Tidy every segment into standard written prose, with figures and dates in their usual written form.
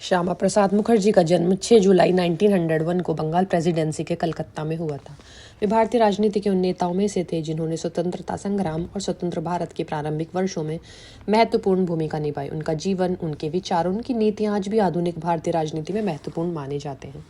श्यामा प्रसाद मुखर्जी का जन्म 6 जुलाई 1901 को बंगाल प्रेसिडेंसी के कलकत्ता में हुआ था। वे भारतीय राजनीति के उन नेताओं में से थे जिन्होंने स्वतंत्रता संग्राम और स्वतंत्र भारत के प्रारंभिक वर्षों में महत्वपूर्ण भूमिका निभाई। उनका जीवन, उनके विचार, उनकी नीतियां आज भी आधुनिक भारतीय राजनीति में महत्वपूर्ण माने जाते हैं।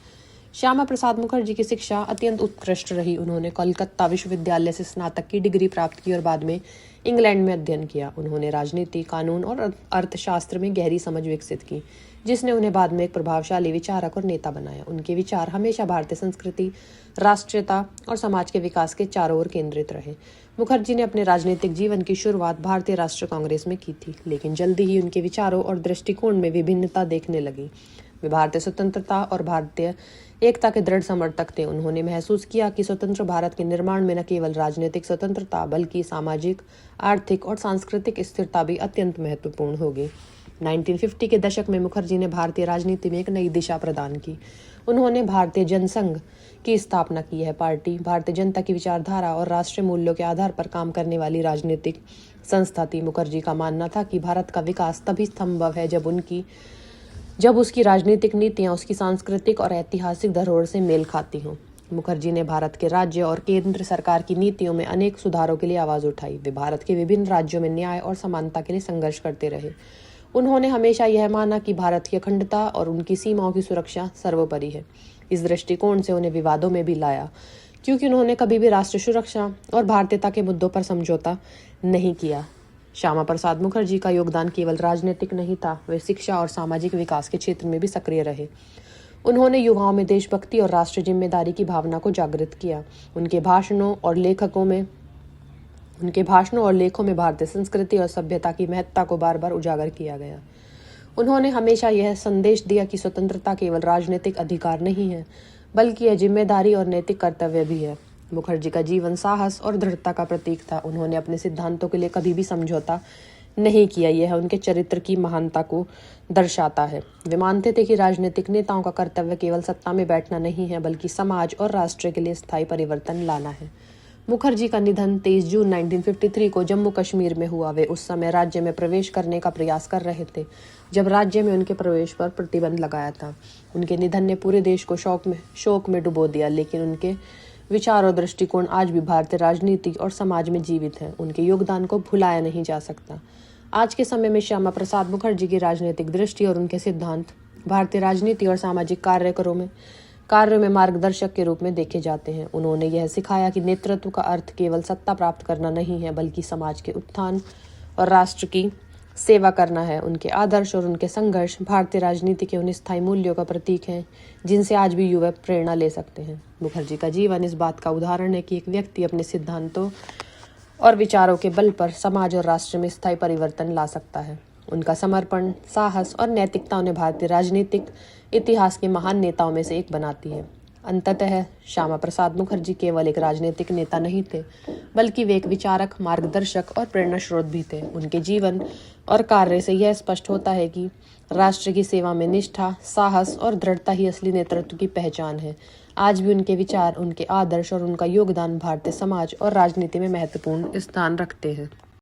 श्यामा प्रसाद मुखर्जी की शिक्षा अत्यंत उत्कृष्ट रही। उन्होंने कलकत्ता विश्वविद्यालय से स्नातक की डिग्री प्राप्त की और बाद में इंग्लैंड में अध्ययन किया। उन्होंने राजनीति, कानून और अर्थशास्त्र में गहरी समझ विकसित की, जिसने उन्हें बाद में एक प्रभावशाली विचारक और नेता बनाया। उनके विचार हमेशा भारतीय संस्कृति, राष्ट्रीयता और समाज के विकास के चारों ओर केंद्रित रहे। मुखर्जी ने अपने राजनीतिक जीवन की शुरुआत भारतीय राष्ट्रीय कांग्रेस में की थी, लेकिन जल्दी ही उनके विचारों और दृष्टिकोण में विभिन्नता देखने लगी। वे भारतीय स्वतंत्रता और भारतीय एकता के दृढ़ समर्थक थे। उन्होंने महसूस किया कि स्वतंत्र भारत के निर्माण में न केवल राजनीतिक स्वतंत्रता बल्कि सामाजिक, आर्थिक और सांस्कृतिक स्थिरता भी अत्यंत महत्वपूर्ण होगी। 1950 के दशक में मुखर्जी ने भारतीय राजनीति में एक नई दिशा प्रदान की। उन्होंने भारतीय जनसंघ की स्थापना की। यह पार्टी भारतीय जनता की विचारधारा और राष्ट्रीय मूल्यों के आधार पर काम करने वाली राजनीतिक संस्था थी। मुखर्जी का मानना था कि भारत का विकास तभी संभव है जब उसकी राजनीतिक नीतियां उसकी सांस्कृतिक और ऐतिहासिक धरोहर से मेल खाती हों। मुखर्जी ने भारत के राज्य और केंद्र सरकार की नीतियों में अनेक सुधारों के लिए आवाज उठाई। वे भारत के विभिन्न राज्यों में न्याय और समानता के लिए संघर्ष करते रहे। उन्होंने हमेशा यह माना कि भारत की अखंडता और उनकी सीमाओं की सुरक्षा सर्वोपरि है। इस दृष्टिकोण से उन्हें विवादों में भी लाया, क्योंकि उन्होंने कभी भी राष्ट्रीय सुरक्षा और भारतीयता के मुद्दों पर समझौता नहीं किया। श्यामा प्रसाद मुखर्जी का योगदान केवल राजनीतिक नहीं था, वे शिक्षा और सामाजिक विकास के क्षेत्र में भी सक्रिय रहे। उन्होंने युवाओं में देशभक्ति और राष्ट्रीय जिम्मेदारी की भावना को जागृत किया। उनके भाषणों और लेखों में भारतीय संस्कृति और सभ्यता की महत्ता को बार बार उजागर किया गया। उन्होंने हमेशा यह संदेश दिया कि स्वतंत्रता केवल राजनीतिक अधिकार नहीं है, बल्कि यह जिम्मेदारी और नैतिक कर्तव्य भी है। मुखर्जी का जीवन साहस और दृढ़ता का प्रतीक था। उन्होंने अपने सिद्धांतों के लिए कभी भी समझौता नहीं किया। यह उनके चरित्र की महानता को दर्शाता है। वे मानते थे कि राजनीतिक नेताओं का कर्तव्य केवल सत्ता में बैठना नहीं है, बल्कि समाज और राष्ट्र के लिए स्थायी परिवर्तन लाना है। मुखर्जी का निधन 23 जून 1953 को जम्मू कश्मीर में हुआ। वे उस समय राज्य में प्रवेश करने का प्रयास कर रहे थे, जब राज्य में उनके प्रवेश पर प्रतिबंध लगाया था। उनके निधन ने पूरे देश को शोक में डुबो दिया, लेकिन उनके विचार और दृष्टिकोण आज भी भारतीय राजनीति और समाज में जीवित हैं। उनके योगदान को भुलाया नहीं जा सकता। आज के समय में श्यामा प्रसाद मुखर्जी की राजनीतिक दृष्टि और उनके सिद्धांत भारतीय राजनीति और सामाजिक कार्यों में मार्गदर्शक के रूप में देखे जाते हैं। उन्होंने यह सिखाया कि नेतृत्व का अर्थ केवल सत्ता प्राप्त करना नहीं है, बल्कि समाज के उत्थान और राष्ट्र की सेवा करना है। उनके आदर्श और उनके संघर्ष भारतीय राजनीति के उन स्थायी मूल्यों का प्रतीक हैं जिनसे आज भी युवा प्रेरणा ले सकते हैं। मुखर्जी का जीवन इस बात का उदाहरण है कि एक व्यक्ति अपने सिद्धांतों और विचारों के बल पर समाज और राष्ट्र में स्थायी परिवर्तन ला सकता है। उनका समर्पण, साहस और नैतिकता उन्हें भारतीय राजनीतिक इतिहास के महान नेताओं में से एक बनाती है। अंततः श्यामा प्रसाद मुखर्जी केवल एक राजनीतिक नेता नहीं थे, बल्कि वे एक विचारक, मार्गदर्शक और प्रेरणा स्रोत भी थे। उनके जीवन और कार्य से यह स्पष्ट होता है कि राष्ट्र की सेवा में निष्ठा, साहस और दृढ़ता ही असली नेतृत्व की पहचान है। आज भी उनके विचार, उनके आदर्श और उनका योगदान भारतीय समाज और राजनीति में महत्वपूर्ण स्थान रखते हैं।